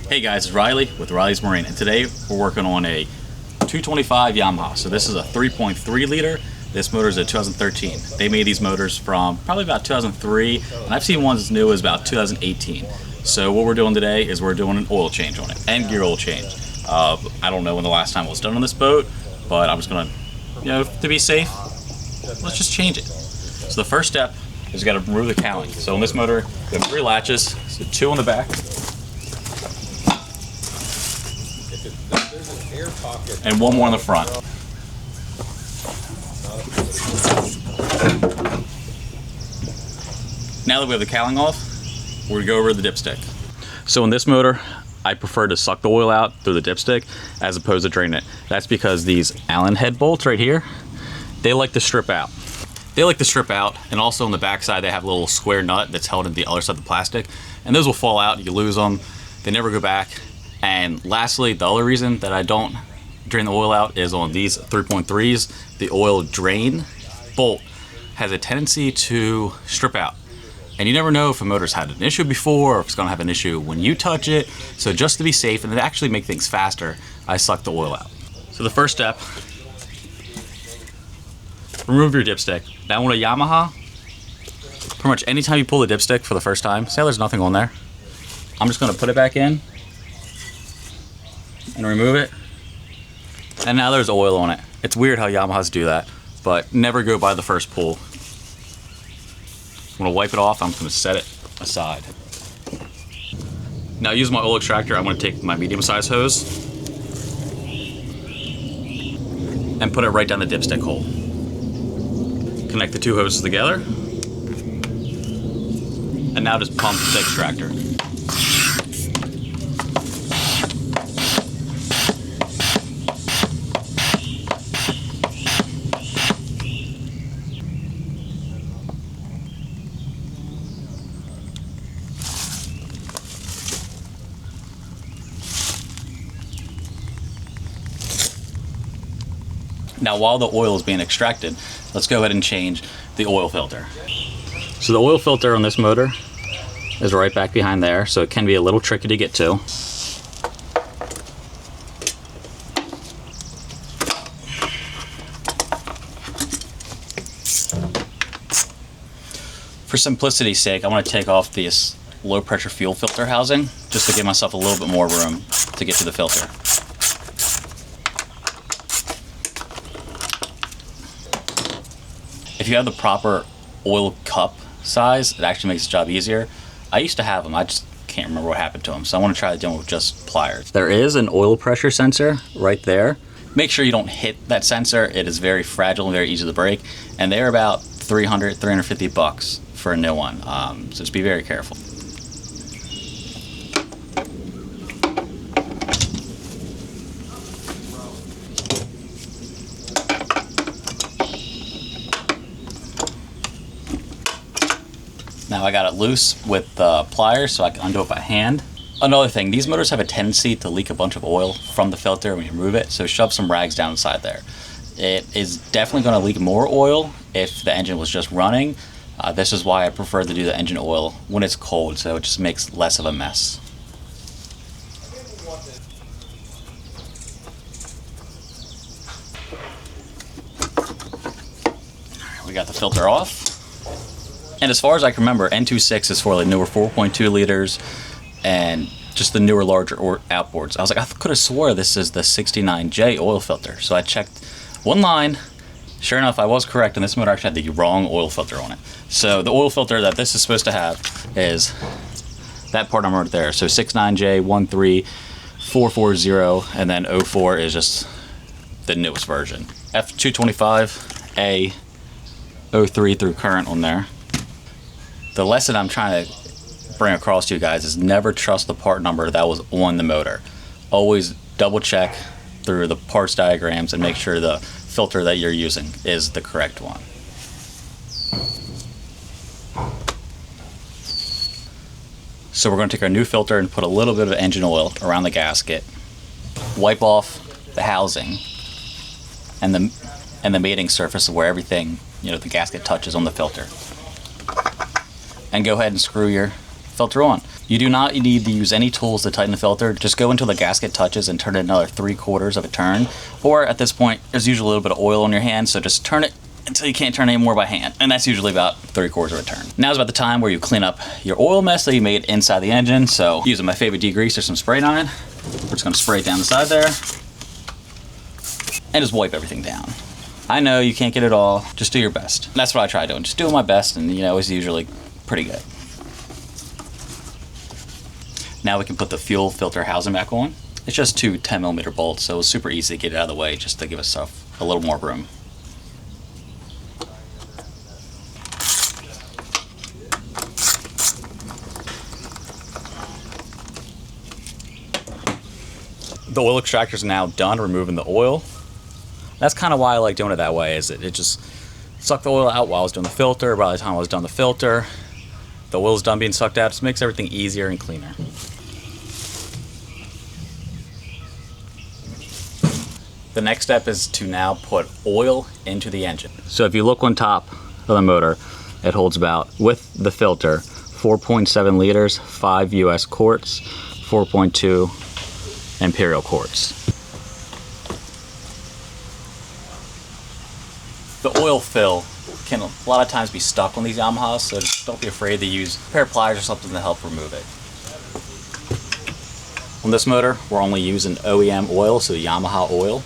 Hey guys, it's Riley with Riley's Marine, and today we're working on a 225 Yamaha. So this is a 3.3 liter. This motor is a 2013. They made these motors from probably about 2003, and I've seen ones as new as about 2018. So what we're doing today is we're doing an oil change on it, and gear oil change. I don't know when the last time it was done on this boat, but I'm just gonna, to be safe, let's just change it. So the first step is you gotta remove the cowling. So on this motor, we have 3 latches, so 2 on the back, and 1 more in the front. Now that we have the cowling off, we're gonna go over the dipstick. So in this motor, I prefer to suck the oil out through the dipstick as opposed to drain it. That's because these Allen head bolts right here, they like to strip out. And also on the back side, they have a little square nut that's held in the other side of the plastic, and those will fall out, you lose them, they never go back. And lastly, the other reason that I don't drain the oil out is on these 3.3s, the oil drain bolt has a tendency to strip out. And you never know if a motor's had an issue before or if it's gonna have an issue when you touch it. So just to be safe and to actually make things faster, I suck the oil out. So the first step, remove your dipstick. Now on a Yamaha, pretty much anytime you pull the dipstick for the first time, say there's nothing on there, I'm just gonna put it back in and remove it. And now there's oil on it. It's weird how Yamahas do that, but never go by the first pull. I'm gonna wipe it off, I'm gonna set it aside. Now using my oil extractor, I'm gonna take my medium-sized hose and put it right down the dipstick hole. Connect the 2 hoses together, and now just pump the extractor. Now while the oil is being extracted, let's go ahead and change the oil filter. So the oil filter on this motor is right back behind there, so it can be a little tricky to get to. For simplicity's sake, I want to take off this low pressure fuel filter housing just to give myself a little bit more room to get to the filter. If you have the proper oil cup size, it actually makes the job easier. I used to have them, I just can't remember what happened to them, so I want to try to do them with just pliers. There is an oil pressure sensor right there. Make sure you don't hit that sensor. It is very fragile and very easy to break, and they're about $300, $350 for a new one, so just be very careful. Now I got it loose with pliers so I can undo it by hand. Another thing, these motors have a tendency to leak a bunch of oil from the filter when you remove it, so shove some rags down inside there. It is definitely going to leak more oil if the engine was just running. This is why I prefer to do the engine oil when it's cold, so it just makes less of a mess. We got the filter off. And as far as I can remember, N26 is for the newer 4.2 liters and just the newer, larger outboards. I was like, I could have swore this is the 69J oil filter. So I checked one line. Sure enough, I was correct, and this motor actually had the wrong oil filter on it. So the oil filter that this is supposed to have is that part number right there. So 69J13440, and then 04 is just the newest version. F225A 03 through current on there. The lesson I'm trying to bring across to you guys is never trust the part number that was on the motor. Always double check through the parts diagrams and make sure the filter that you're using is the correct one. So we're going to take our new filter and put a little bit of engine oil around the gasket, wipe off the housing and the mating surface of where everything, the gasket touches on the filter. And go ahead and screw your filter on. You do not need to use any tools to tighten the filter. Just go until the gasket touches and turn it another 3/4 of a turn. Or at this point, there's usually a little bit of oil on your hand, so just turn it until you can't turn anymore by hand. And that's usually about 3/4 of a turn. Now is about the time where you clean up your oil mess that you made inside the engine. So using my favorite degreaser, some spray nine. We're just gonna spray it down the side there and just wipe everything down. I know you can't get it all, just do your best. That's what I try doing, just doing my best, and you know, it's usually pretty good. Now we can put the fuel filter housing back on. It's just two 10mm bolts, so it's super easy to get it out of the way just to give us a little more room. The oil extractor is now done removing the oil. That's kind of why I like doing it that way, is it just sucked the oil out while I was doing the filter. By the time I was done the filter, the oil's done being sucked out. It just makes everything easier and cleaner. The next step is to now put oil into the engine. So if you look on top of the motor, it holds about, with the filter, 4.7 liters, 5 US quarts, 4.2 imperial quarts. The oil fill can a lot of times be stuck on these Yamahas, so just don't be afraid to use a pair of pliers or something to help remove it. On this motor, we're only using OEM oil, so Yamaha oil.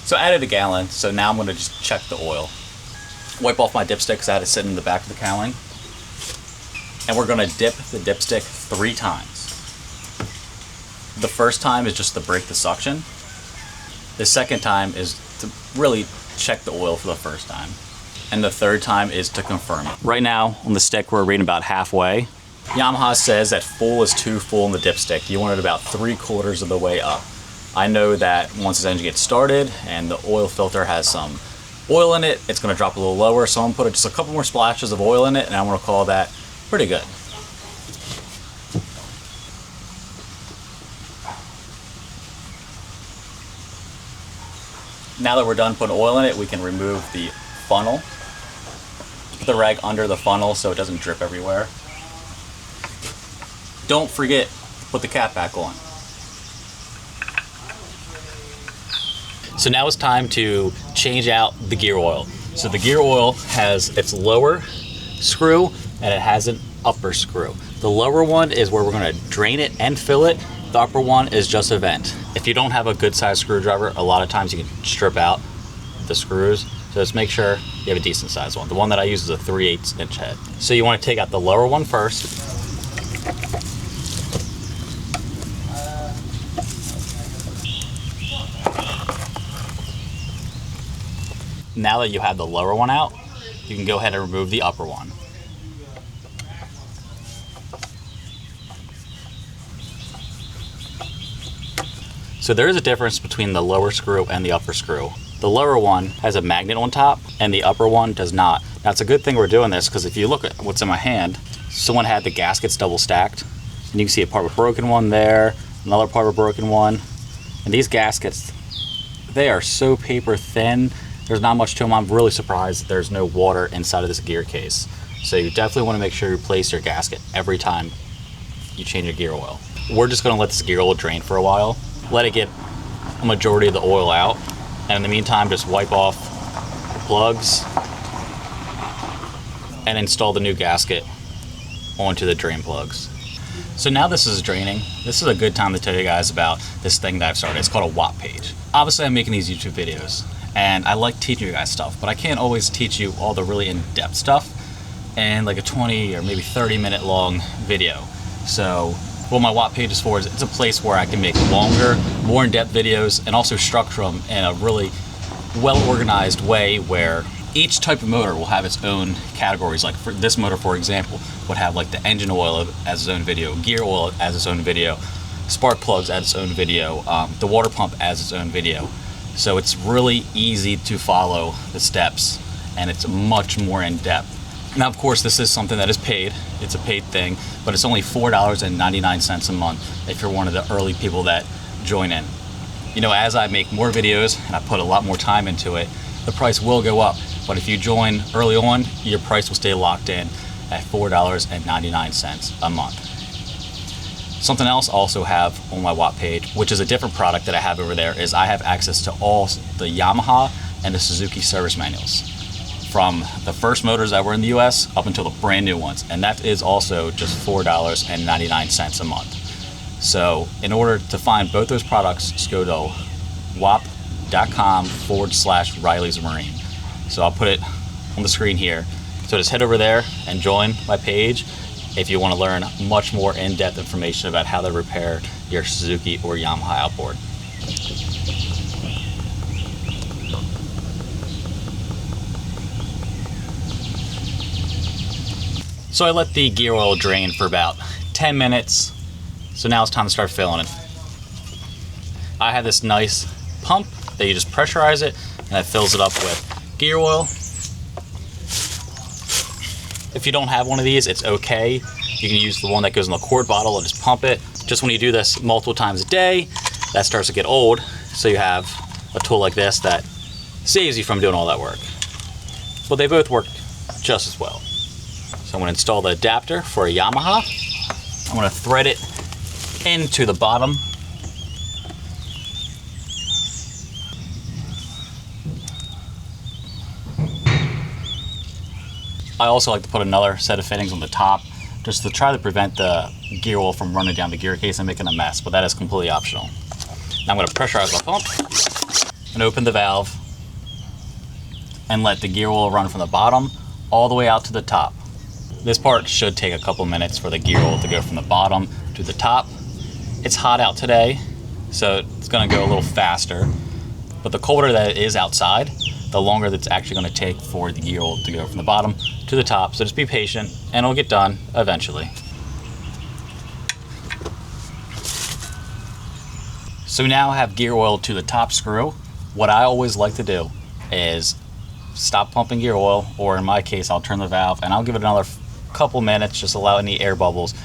So I added a gallon, so now I'm going to just check the oil. Wipe off my dipstick because I had it sitting in the back of the cowling. And we're going to dip the dipstick 3 times. The first time is just to break the suction. The second time is to really check the oil for the first time. And the third time is to confirm it. Right now on the stick we're reading about halfway. Yamaha says that full is too full in the dipstick. You want it about 3/4 of the way up. I know that once this engine gets started and the oil filter has some oil in it, it's going to drop a little lower, so I'm going to put just a couple more splashes of oil in it, and I'm going to call that pretty good. Now that we're done putting oil in it, we can remove the funnel. Put the rag under the funnel so it doesn't drip everywhere. Don't forget to put the cap back on. So now it's time to change out the gear oil. So the gear oil has its lower screw and it has an upper screw. The lower one is where we're going to drain it and fill it. The upper one is just a vent. If you don't have a good size screwdriver, a lot of times you can strip out the screws. So just make sure you have a decent size one. The one that I use is a 3/8 inch head. So you want to take out the lower one first. Now that you have the lower one out, you can go ahead and remove the upper one. So there is a difference between the lower screw and the upper screw. The lower one has a magnet on top and the upper one does not. Now it's a good thing we're doing this because if you look at what's in my hand, someone had the gaskets double stacked. And you can see a part of a broken one there, another part of a broken one. And these gaskets, they are so paper thin. There's not much to them. I'm really surprised that there's no water inside of this gear case. So you definitely want to make sure you replace your gasket every time you change your gear oil. We're just going to let this gear oil drain for a while. Let it get a majority of the oil out. And in the meantime, just wipe off the plugs and install the new gasket onto the drain plugs. So now this is draining. This is a good time to tell you guys about this thing that I've started. It's called a watt page. Obviously, I'm making these YouTube videos. And I like teaching you guys stuff, but I can't always teach you all the really in-depth stuff in like a 20 or maybe 30-minute long video. So what my watt page is for is it's a place where I can make longer, more in-depth videos and also structure them in a really well-organized way where each type of motor will have its own categories. Like for this motor, for example, would have like the engine oil as its own video, gear oil as its own video, spark plugs as its own video, the water pump as its own video. So it's really easy to follow the steps and it's much more in depth Now, of course, this is something that is paid. It's a paid thing, but it's only $4.99 a month if you're one of the early people that join in. You know, as I make more videos and I put a lot more time into it, the price will go up. But if you join early on, your price will stay locked in at $4.99 a month. Something else I also have on my Watt page, which is a different product that I have over there, is I have access to all the Yamaha and the Suzuki service manuals, from the first motors that were in the US up until the brand new ones. And that is also just $4.99 a month. So in order to find both those products, just go to wap.com/Riley's Marine. So I'll put it on the screen here. So just head over there and join my page if you want to learn much more in-depth information about how to repair your Suzuki or Yamaha outboard. So I let the gear oil drain for about 10 minutes. So now it's time to start filling it. I have this nice pump that you just pressurize it and it fills it up with gear oil. If you don't have one of these, it's okay. You can use the one that goes in the quart bottle and just pump it. Just when you do this multiple times a day, that starts to get old. So you have a tool like this that saves you from doing all that work. But they both work just as well. So I'm going to install the adapter for a Yamaha. I'm going to thread it into the bottom. I also like to put another set of fittings on the top just to try to prevent the gear oil from running down the gear case and making a mess, but that is completely optional. Now I'm going to pressurize my pump and open the valve and let the gear oil run from the bottom all the way out to the top. This part should take a couple minutes for the gear oil to go from the bottom to the top. It's hot out today, so it's going to go a little faster, but the colder that it is outside, the longer that's actually going to take for the gear oil to go from the bottom to the top. So just be patient and it'll get done eventually. So now I have gear oil to the top screw. What I always like to do is stop pumping gear oil, or in my case, I'll turn the valve and I'll give it another couple minutes, just allow any air bubbles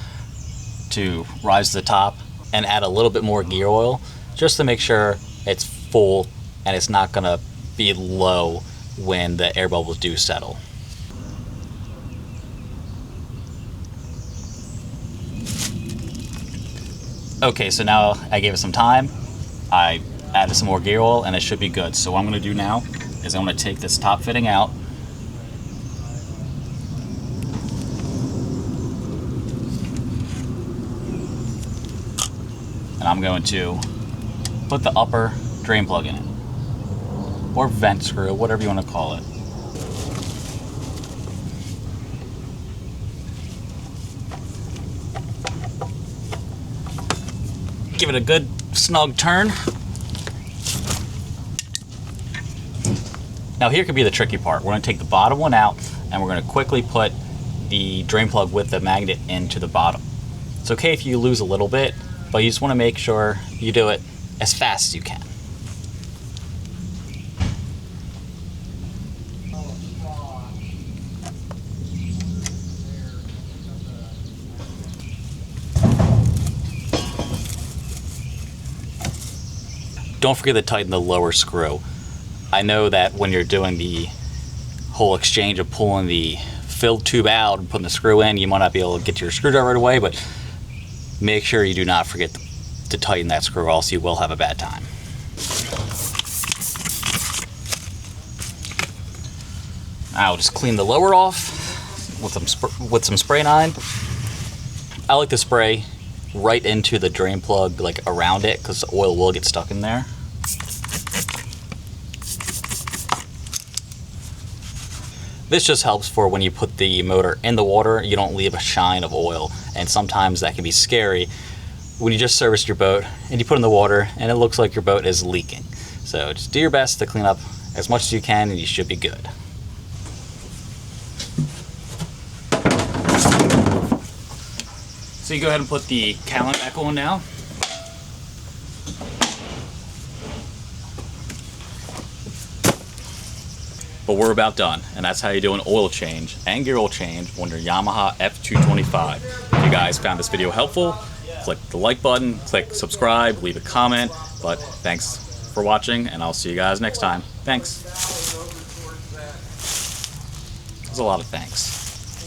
to rise to the top, and add a little bit more gear oil just to make sure it's full and it's not going to be low when the air bubbles do settle. Okay, so now I gave it some time. I added some more gear oil and it should be good. So what I'm going to do now is I'm going to take this top fitting out. And I'm going to put the upper drain plug in it, or vent screw, whatever you want to call it. Give it a good snug turn. Now here could be the tricky part. We're going to take the bottom one out and we're going to quickly put the drain plug with the magnet into the bottom. It's okay if you lose a little bit, but you just want to make sure you do it as fast as you can. Don't forget to tighten the lower screw. I know that when you're doing the whole exchange of pulling the filled tube out and putting the screw in, you might not be able to get to your screwdriver right away, but make sure you do not forget to tighten that screw, or else you will have a bad time. I'll just clean the lower off with some spray nine. I like to spray right into the drain plug, like around it, because the oil will get stuck in there. This just helps for when you put the motor in the water, you don't leave a shine of oil, and sometimes that can be scary when you just serviced your boat and you put it in the water and it looks like your boat is leaking. So just do your best to clean up as much as you can and you should be good. So you go ahead and put the cowling back on now. But we're about done, and that's how you do an oil change and gear oil change on your Yamaha F225. If you guys found this video helpful, click the like button, click subscribe, leave a comment. But thanks for watching, and I'll see you guys next time. Thanks. There's a lot of thanks.